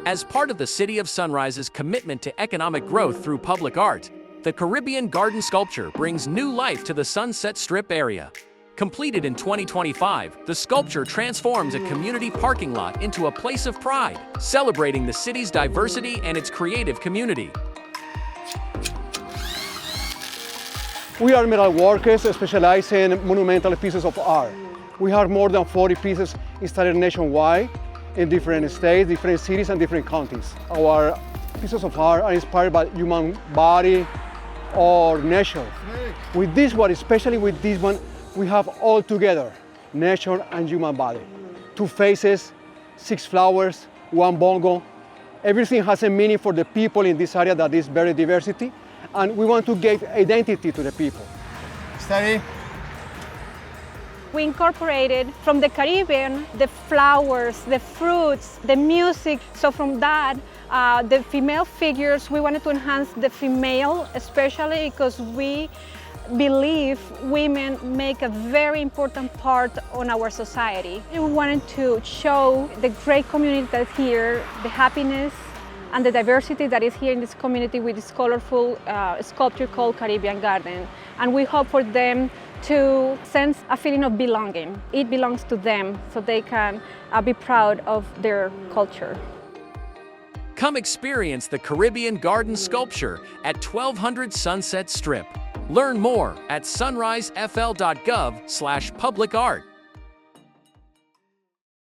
As part of the City of Sunrise's commitment to economic growth through public art, the Caribbean Garden sculpture brings new life to the Sunset Strip area. Completed in 2025, the sculpture transforms a community parking lot into a place of pride, celebrating the city's diversity and its creative community. We are metal workers specializing in monumental pieces of art. We have more than 40 pieces installed nationwide in different states, different cities, and different counties. Our pieces of art are inspired by human body or nature. With this one, especially with this one, we have all together, nature and human body. 2 faces, 6 flowers, 1 bongo. Everything has a meaning for the people in this area that is very diversity, and we want to give identity to the people. Steady. We incorporated from the Caribbean the flowers, the fruits, the music. So from that, the female figures, we wanted to enhance the female, especially because we believe women make a very important part on our society. We wanted to show the great community that's here, the happiness and the diversity that is here in this community with this colorful sculpture called Caribbean Garden. And we hope for them to sense a feeling of belonging. It belongs to them, so they can be proud of their culture. Come experience the Caribbean Garden sculpture at 1200 Sunset Strip. Learn more at sunrisefl.gov/publicart.